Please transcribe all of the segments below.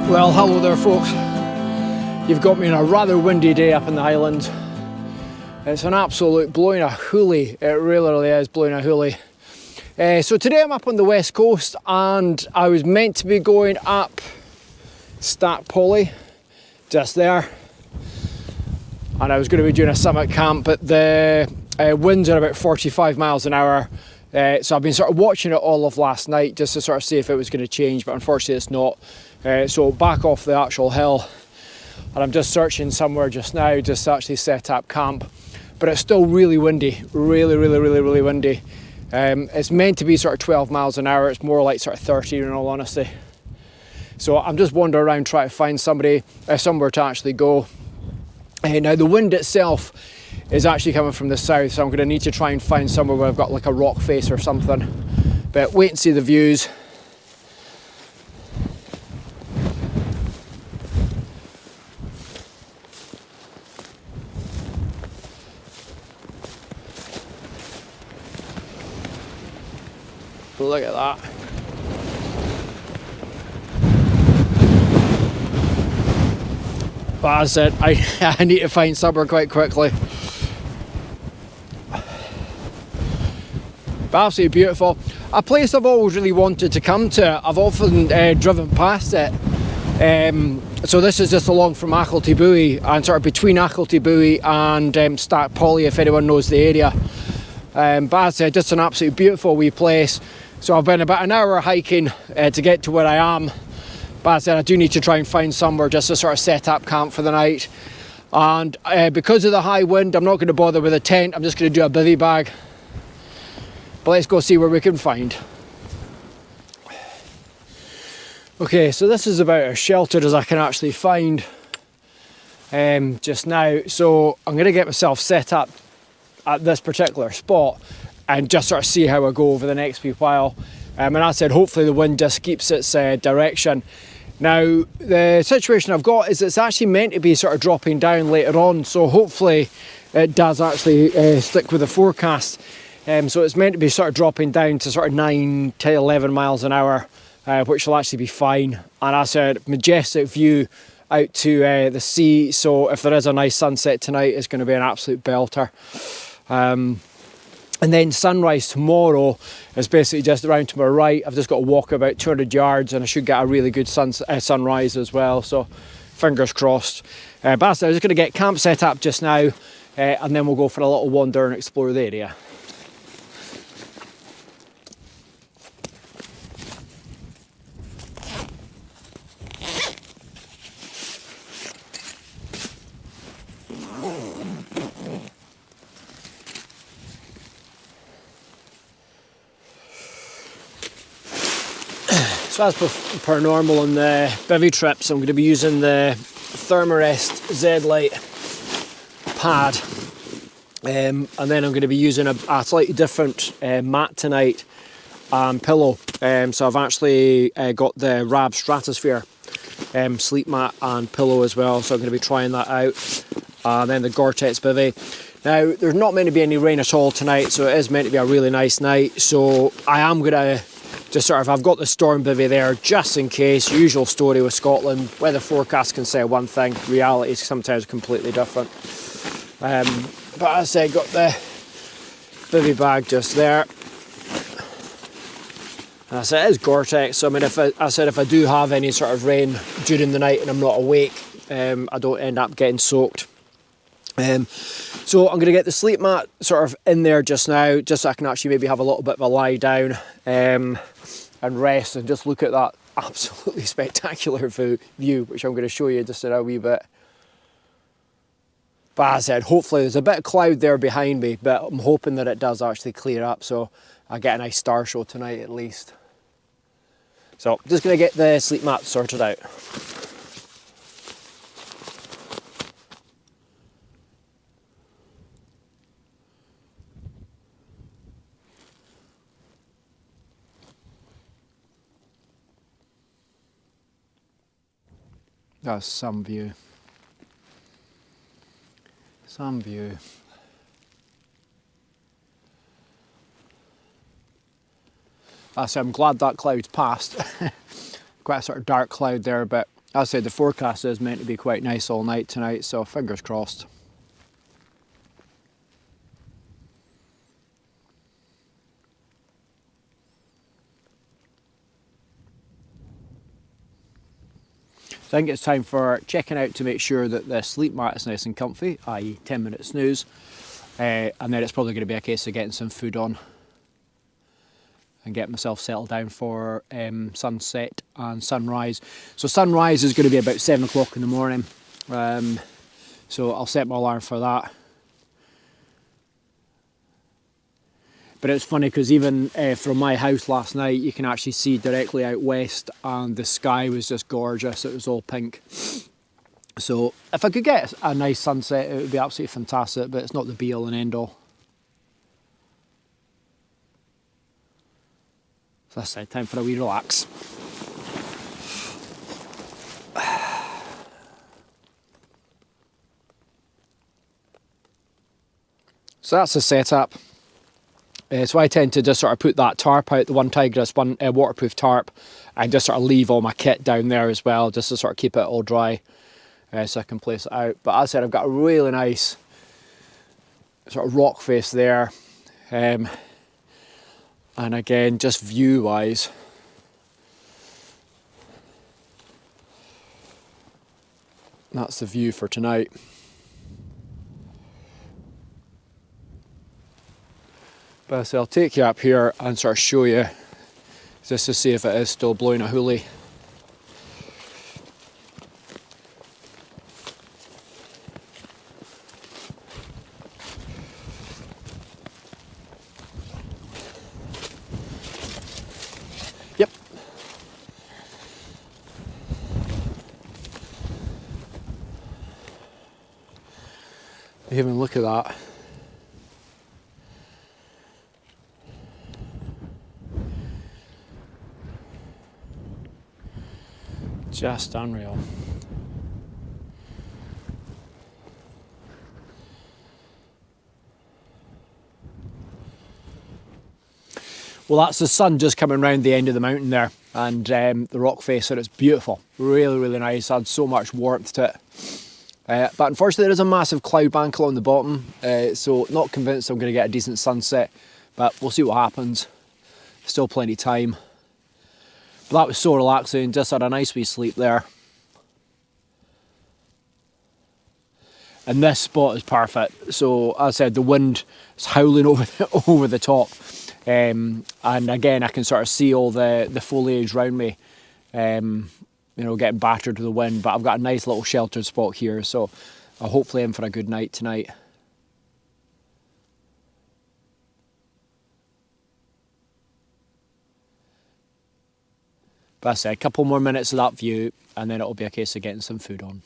Well, hello there folks. You've got me on a rather windy day up in the Highlands. It's an absolute blowing a hoolie. It really is blowing a hoolie. So today I'm up on the west coast and I was meant to be going up Stack just there. And I was going to be doing a summit camp, but the winds are about 45 miles an hour. So I've been sort of watching it all of last night just to sort of see if it was going to change, but unfortunately it's not. So back off the actual hill, and I'm just searching somewhere just now just to actually set up camp. But it's still really windy, really windy. It's meant to be sort of 12 miles an hour. It's more like sort of 30 in all honesty. So I'm just wandering around trying to find somewhere to actually go. Now the wind itself is actually coming from the south, so I'm going to need to try and find somewhere where I've got like a rock face or something. But wait and see the views. Look at that. But as I said, I need to find somewhere quite quickly. But absolutely beautiful. A place I've always really wanted to come to. I've often driven past it. So this is just along from Achilty Buoy and sort of between Achilty Buoy and Stack if anyone knows the area. But as I said, just an absolutely beautiful wee place. So I've been about an hour hiking to get to where I am. But as I said, I do need to try and find somewhere just to sort of set up camp for the night. And because of the high wind, I'm not going to bother with a tent. I'm just going to do a bivvy bag. But let's go see where we can find. Okay, so this is about as sheltered as I can actually find just now. So I'm going to get myself set up at this particular spot and just sort of see how I go over the next wee while. And I said hopefully the wind just keeps its direction. Now the situation I've got is it's actually meant to be sort of dropping down later on, so hopefully it does actually stick with the forecast. So it's meant to be sort of dropping down to sort of 9 to 11 miles an hour, which will actually be fine. And I said majestic view out to the sea, so if there is a nice sunset tonight, it's going to be an absolute belter. And then sunrise tomorrow is basically just around to my right. I've just got to walk about 200 yards and I should get a really good sunrise as well. So fingers crossed. But I'm just going to get camp set up just now and then we'll go for a little wander and explore the area. So as per normal on the bivvy trips, I'm going to be using the Thermarest Z-Lite pad, and then I'm going to be using a slightly different mat tonight and pillow. So I've actually got the Rab Stratosphere sleep mat and pillow as well, so I'm going to be trying that out. And then the Gore-Tex bivvy. Now there's not meant to be any rain at all tonight, so it is meant to be a really nice night. So I am going to just sort of, I've got the storm bivvy there just in case. Usual story with Scotland, weather forecast can say one thing, reality is sometimes completely different. But as I said, got the bivvy bag just there. And I said it is Gore-Tex, so I mean if I do have any sort of rain during the night and I'm not awake, I don't end up getting soaked. So I'm going to get the sleep mat sort of in there just now, just so I can actually maybe have a little bit of a lie down and rest and just look at that absolutely spectacular view, which I'm going to show you just in a wee bit. But as I said, hopefully there's a bit of cloud there behind me, but I'm hoping that it does actually clear up so I get a nice star show tonight at least. So I'm just going to get the sleep mat sorted out. That's some view. Some view. So I'm glad that cloud's passed. Quite a sort of dark cloud there, but as I said, the forecast is meant to be quite nice all night tonight, so fingers crossed. So I think it's time for checking out to make sure that the sleep mat is nice and comfy, i.e. 10-minute snooze. And then it's probably going to be a case of getting some food on and getting myself settled down for sunset and sunrise. So sunrise is going to be about 7 o'clock in the morning. So I'll set my alarm for that. But it's funny because even from my house last night, you can actually see directly out west, and the sky was just gorgeous. It was all pink. So if I could get a nice sunset, it would be absolutely fantastic, but it's not the be all and end all. So that's it, time for a wee relax. So that's the setup. So I tend to just sort of put that tarp out, the one Tigris, one waterproof tarp, and just sort of leave all my kit down there as well, just to sort of keep it all dry, so I can place it out. But as I said, I've got a really nice sort of rock face there, and again, just view-wise, that's the view for tonight. But so I'll take you up here and sort of show you, just to see if it is still blowing a hoolie. Yep. Even look at that. Just unreal. Well, that's the sun just coming round the end of the mountain there, and the rock face, and it's beautiful. Really, really nice. Adds so much warmth to it. But unfortunately, there is a massive cloud bank along the bottom, so not convinced I'm going to get a decent sunset, but we'll see what happens. Still plenty of time. But that was so relaxing, just had a nice wee sleep there. And this spot is perfect. So as I said, the wind is howling over the top. And again, I can sort of see all the foliage around me, you know, getting battered with the wind. But I've got a nice little sheltered spot here, so I'll hopefully in for a good night tonight. But I said, a couple more minutes of that view, and then it'll be a case of getting some food on.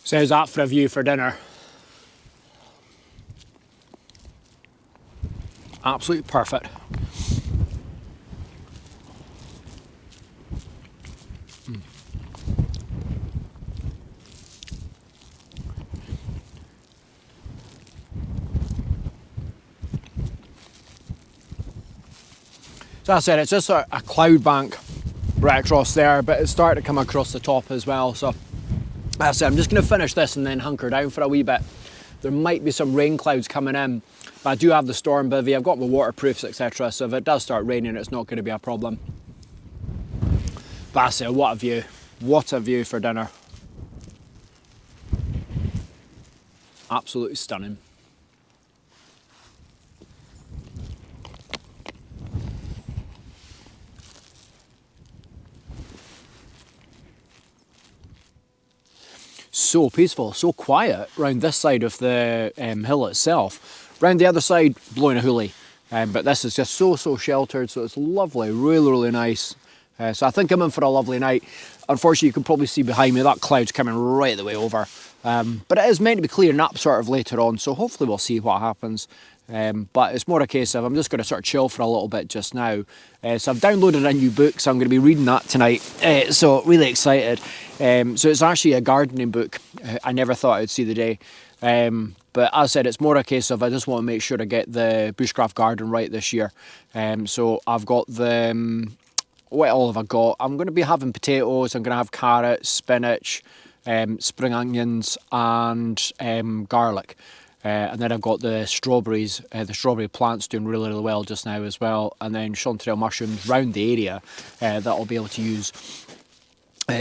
So how's that for a view for dinner? Absolutely perfect. So as I said, it's just a cloud bank right across there, but it's starting to come across the top as well. So as I said, I'm just going to finish this and then hunker down for a wee bit. There might be some rain clouds coming in, but I do have the storm bivvy, I've got my waterproofs, etc. So if it does start raining, it's not going to be a problem. But I say, what a view. What a view for dinner. Absolutely stunning. So peaceful, so quiet around this side of the hill itself. Round the other side, blowing a hoolie. But this is just so sheltered, so it's lovely, really nice. So I think I'm in for a lovely night. Unfortunately, you can probably see behind me, that cloud's coming right the way over. But it is meant to be clearing up sort of later on, so hopefully we'll see what happens. But it's more a case of I'm just going to sort of chill for a little bit just now. So I've downloaded a new book, so I'm going to be reading that tonight. So really excited. So it's actually a gardening book. I never thought I'd see the day. But as I said, it's more a case of I just want to make sure I get the bushcraft garden right this year. So I've got the... what all have I got? I'm going to be having potatoes, I'm going to have carrots, spinach, spring onions and garlic. And then I've got the strawberries, the strawberry plant's doing really well just now as well. And then chanterelle mushrooms round the area that I'll be able to use.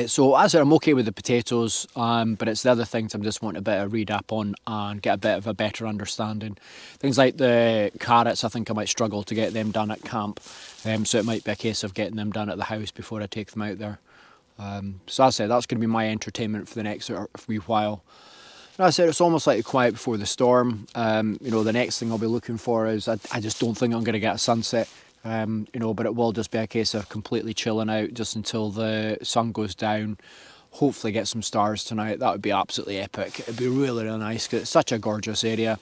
So as I said, I'm okay with the potatoes, but it's the other things I'm just wanting a bit of read up on and get a bit of a better understanding. Things like the carrots, I think I might struggle to get them done at camp. So it might be a case of getting them done at the house before I take them out there. So as I said, that's going to be my entertainment for the next wee while. And as I said, it's almost like the quiet before the storm. You know, the next thing I'll be looking for is, I just don't think I'm going to get a sunset. You know, but it will just be a case of completely chilling out just until the sun goes down. Hopefully get some stars tonight. That would be absolutely epic. It'd be really nice because it's such a gorgeous area.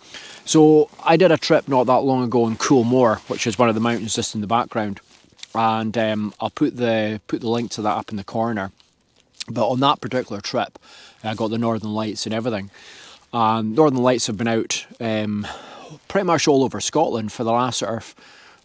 So I did a trip not that long ago in Coolmore, which is one of the mountains just in the background, and I'll put the link to that up in the corner. But on that particular trip, I got the Northern Lights and everything. Northern Lights have been out pretty much all over Scotland for the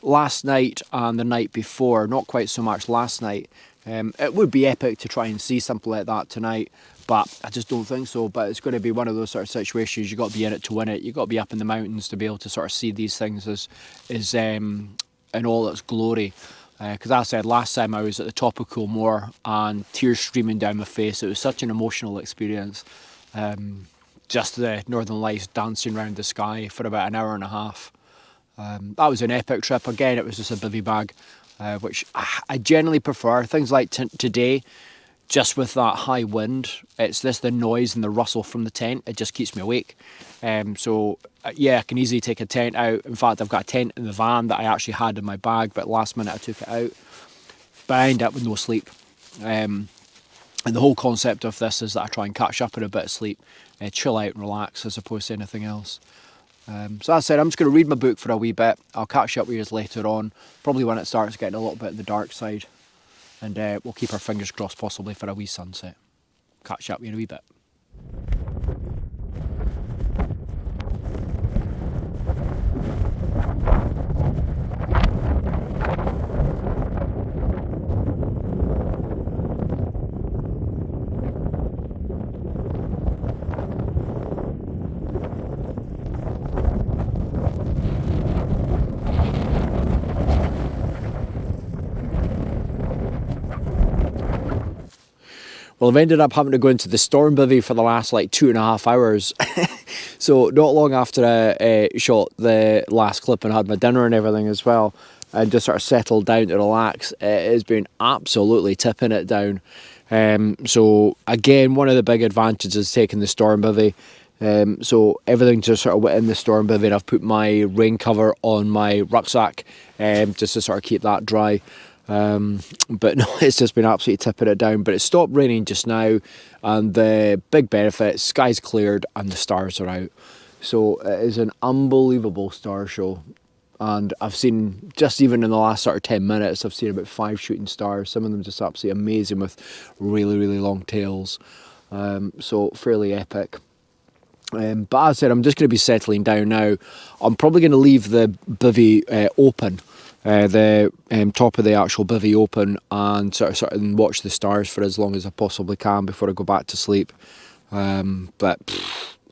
last night and the night before. Not quite so much last night. It would be epic to try and see something like that tonight, but I just don't think so. But it's going to be one of those sort of situations, you've got to be in it to win it. You've got to be up in the mountains to be able to sort of see these things as in all its glory. Because as I said, last time I was at the top of Coolmore and tears streaming down my face. It was such an emotional experience. Just the Northern Lights dancing around the sky for about an hour and a half. That was an epic trip. Again, it was just a bivvy bag, which I generally prefer. Things like today, just with that high wind, it's the noise and the rustle from the tent. It just keeps me awake. So yeah, I can easily take a tent out. In fact, I've got a tent in the van that I actually had in my bag, but last minute I took it out. But I end up with no sleep. And the whole concept of this is that I try and catch up on a bit of sleep, chill out and relax as opposed to anything else. So as I said, I'm just going to read my book for a wee bit. I'll catch up with you later on, probably when it starts getting a little bit of the dark side. And we'll keep our fingers crossed possibly for a wee sunset. Catch up with you in a wee bit. Well, I've ended up having to go into the storm bivvy for the last like 2.5 hours. So not long after I shot the last clip and had my dinner and everything as well, and just sort of settled down to relax, it has been absolutely tipping it down. So again, one of the big advantages is taking the storm bivvy. So everything just sort of went in the storm bivvy, and I've put my rain cover on my rucksack just to sort of keep that dry. But no, it's just been absolutely tipping it down. But it stopped raining just now, and the big benefit, sky's cleared and the stars are out. So it is an unbelievable star show. And I've seen, just even in the last sort of 10 minutes, I've seen about 5 shooting stars. Some of them just absolutely amazing with really long tails. So fairly epic. But as I said, I'm just going to be settling down now. I'm probably going to leave the bivvy open the top of the actual bivvy open and sort of watch the stars for as long as I possibly can before I go back to sleep. But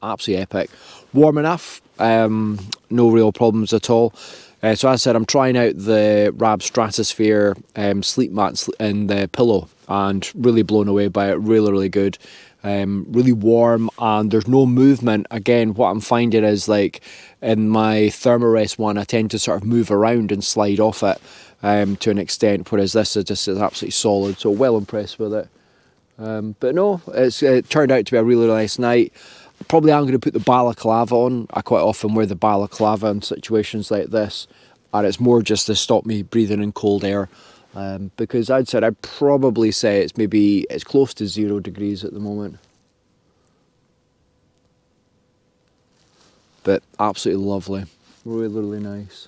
absolutely epic. Warm enough, no real problems at all. So as I said, I'm trying out the Rab Stratosphere sleep mat and the pillow, and really blown away by it. Really good. Really warm, and there's no movement. Again, what I'm finding is, like in my Thermarest one, I tend to sort of move around and slide off it to an extent, whereas this is absolutely solid. So well impressed with it. But no, it turned out to be a really nice night. Probably I'm going to put the balaclava on. I quite often wear the balaclava in situations like this, and it's more just to stop me breathing in cold air. Because I'd probably say it's close to 0 degrees at the moment. But absolutely lovely, really nice.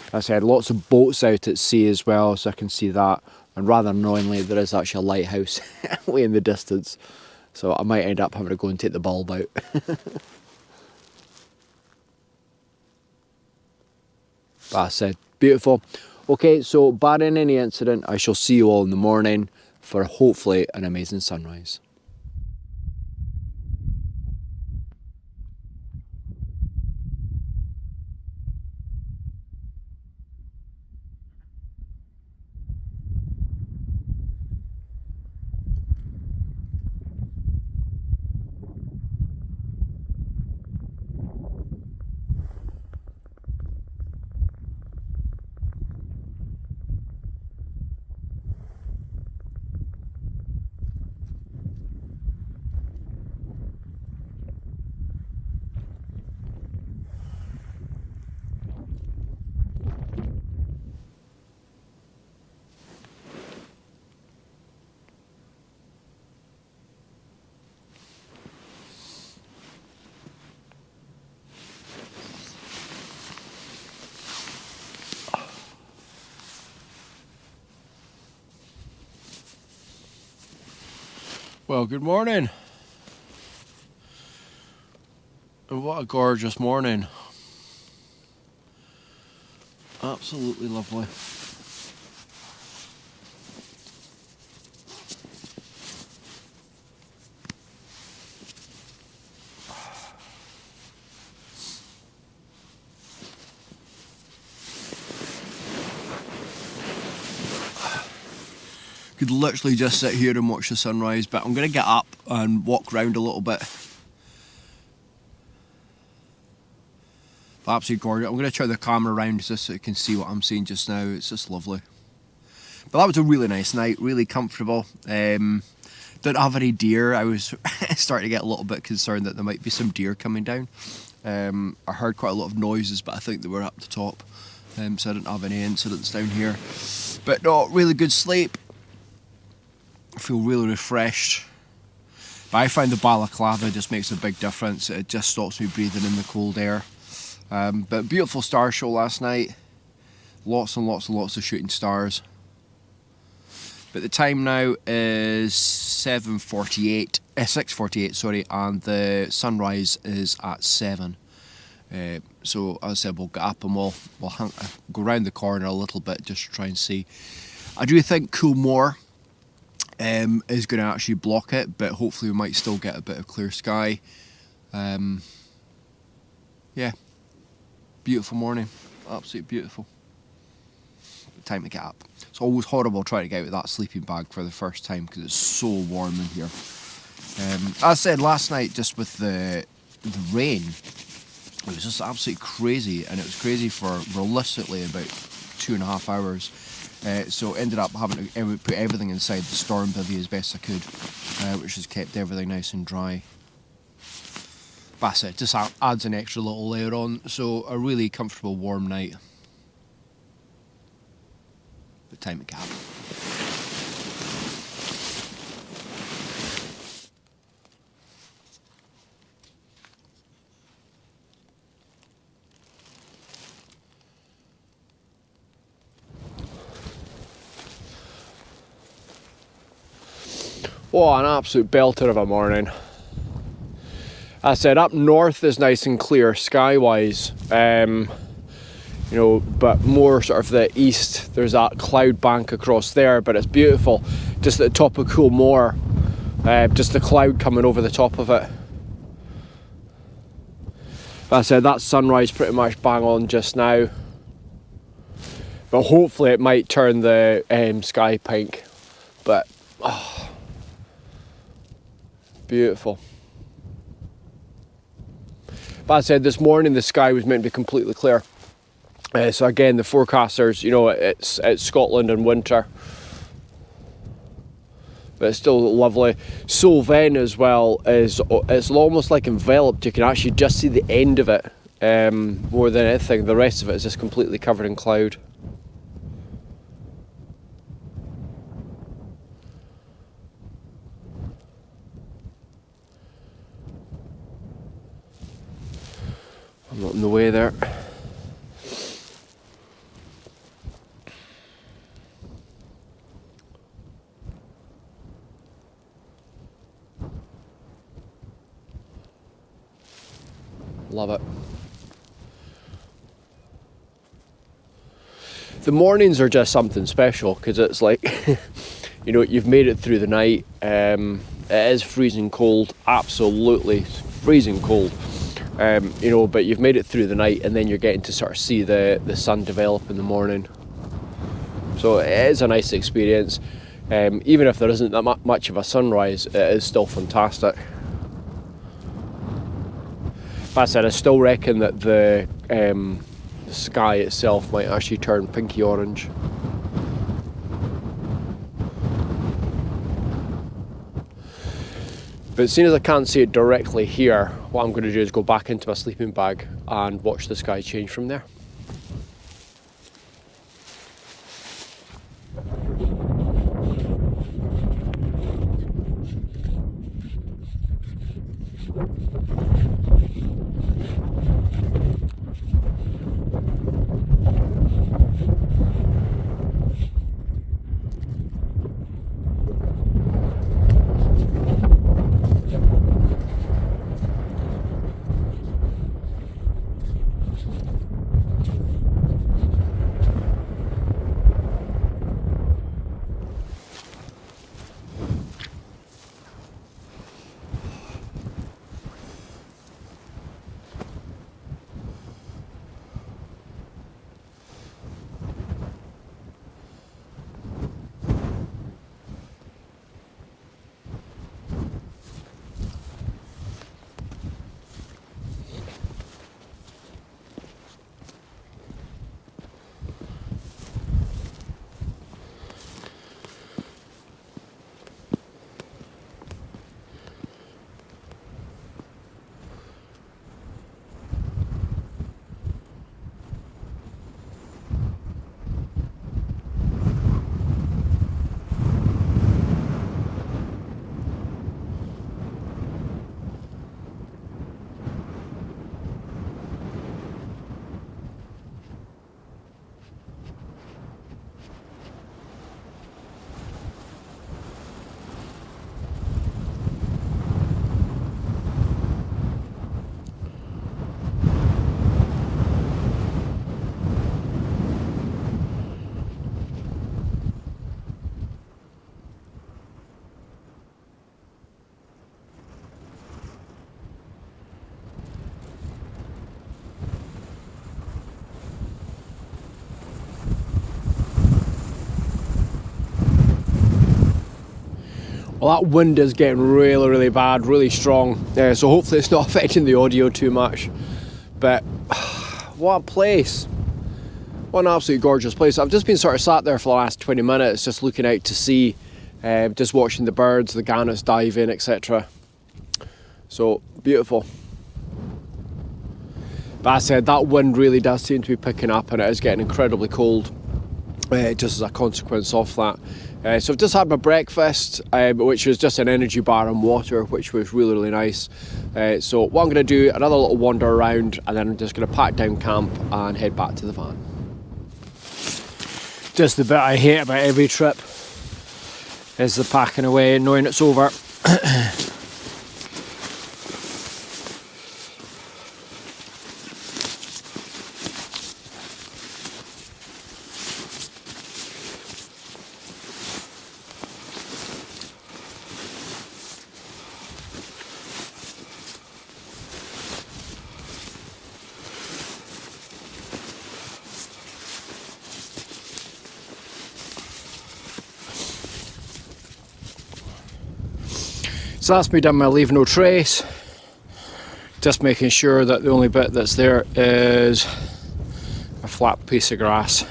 As I said, lots of boats out at sea as well, so I can see that. And rather annoyingly, there is actually a lighthouse way in the distance, so I might end up having to go and take the bulb out. But I said, beautiful. Okay, so barring any incident, I shall see you all in the morning for hopefully an amazing sunrise. Well, good morning. And what a gorgeous morning. Absolutely lovely. Could literally just sit here and watch the sunrise, but I'm going to get up and walk around a little bit. Absolutely gorgeous. I'm going to turn the camera around just so you can see what I'm seeing just now. It's just lovely. But that was a really nice night, really comfortable. Didn't have any deer. I was starting to get a little bit concerned that there might be some deer coming down. I heard quite a lot of noises, but I think they were up the top. So I didn't have any incidents down here. But no, really good sleep. I feel really refreshed. But I find the balaclava just makes a big difference. It just stops me breathing in the cold air. But beautiful star show last night. Lots and lots of shooting stars. But the time now is 6:48, sorry, and the sunrise is at 7. So as I said, we'll get up and we'll go around the corner a little bit just to try and see. I do think Coolmore is going to actually block it, but hopefully we might still get a bit of clear sky. Yeah, beautiful morning, absolutely beautiful. Time to get up. It's always horrible trying to get out of that sleeping bag for the first time because it's so warm in here. As I said last night, just with the rain, it was just absolutely crazy, and it was crazy for realistically about 2.5 hours. So ended up having to put everything inside the storm bivvy as best I could, which has kept everything nice and dry. That's it, just adds an extra little layer on, so a really comfortable warm night. The time to get up. Oh, an absolute belter of a morning. I said up north is nice and clear sky-wise, you know, but more sort of the east, there's that cloud bank across there, but it's beautiful. Just at the top of Coolmore, just the cloud coming over the top of it. But I said that sunrise pretty much bang on just now, but hopefully it might turn the sky pink. But oh, beautiful. But I said this morning the sky was meant to be completely clear. So again, the forecasters, you know, it's Scotland in winter, but it's still lovely. Solven as well it's almost like enveloped. You can actually just see the end of it more than anything. The rest of it is just completely covered in cloud. I'm not in the way there. Love it. The mornings are just something special because it's like, you know, you've made it through the night. It is freezing cold, absolutely freezing cold. You know, but you've made it through the night, and then you're getting to sort of see the sun develop in the morning. So it is a nice experience. Even if there isn't that much of a sunrise, it is still fantastic. But I said, I still reckon that the sky itself might actually turn pinky orange. But seeing as I can't see it directly here, what I'm going to do is go back into my sleeping bag and watch the sky change from there. Well, that wind is getting really, really bad, really strong. So hopefully it's not affecting the audio too much. But what a place. What an absolutely gorgeous place. I've just been sort of sat there for the last 20 minutes, just looking out to sea, just watching the birds, the gannets diving, etc. So beautiful. But as I said, that wind really does seem to be picking up, and it is getting incredibly cold, just as a consequence of that. So I've just had my breakfast, which was just an energy bar and water, which was really, really nice. So what I'm going to do, another little wander around, and then I'm just going to pack down camp and head back to the van. Just the bit I hate about every trip is the packing away and knowing it's over. So that's me done my leave no trace. Just making sure that the only bit that's there is a flat piece of grass.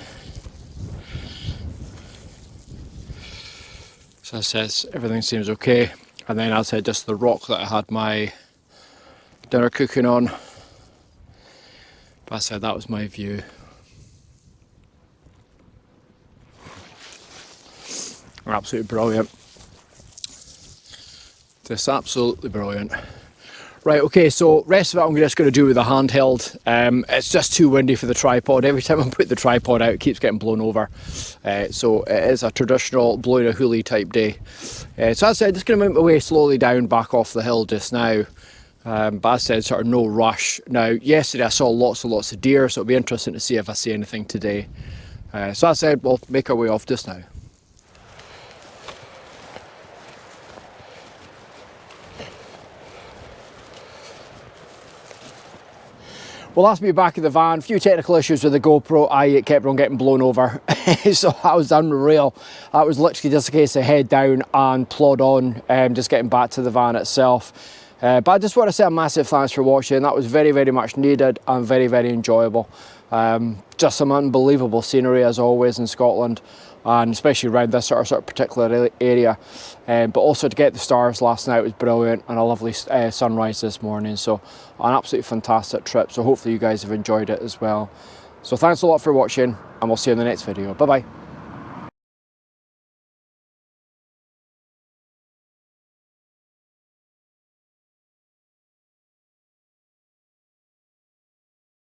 So I says everything seems okay. And then as I said, just the rock that I had my dinner cooking on. But I said that was my view. Absolutely brilliant. Just absolutely brilliant. Right, okay, so rest of it I'm just going to do with the handheld. It's just too windy for the tripod. Every time I put the tripod out, it keeps getting blown over. So it is a traditional blowing a hoolie type day. So as I said, just going to make my way slowly down back off the hill just now. But as I said, sort of no rush. Now, yesterday I saw lots and lots of deer, so it'll be interesting to see if I see anything today. So as I said, we'll make our way off just now. Well, that's me back in the van. A few technical issues with the GoPro. It kept on getting blown over. So that was unreal. That was literally just a case of head down and plod on, just getting back to the van itself. But I just want to say a massive thanks for watching. That was very, very much needed and very, very enjoyable. Just some unbelievable scenery as always in Scotland, and especially around this sort of particular area. But also to get the stars last night was brilliant, and a lovely sunrise this morning. So an absolutely fantastic trip. So hopefully you guys have enjoyed it as well. So thanks a lot for watching, and we'll see you in the next video. Bye bye.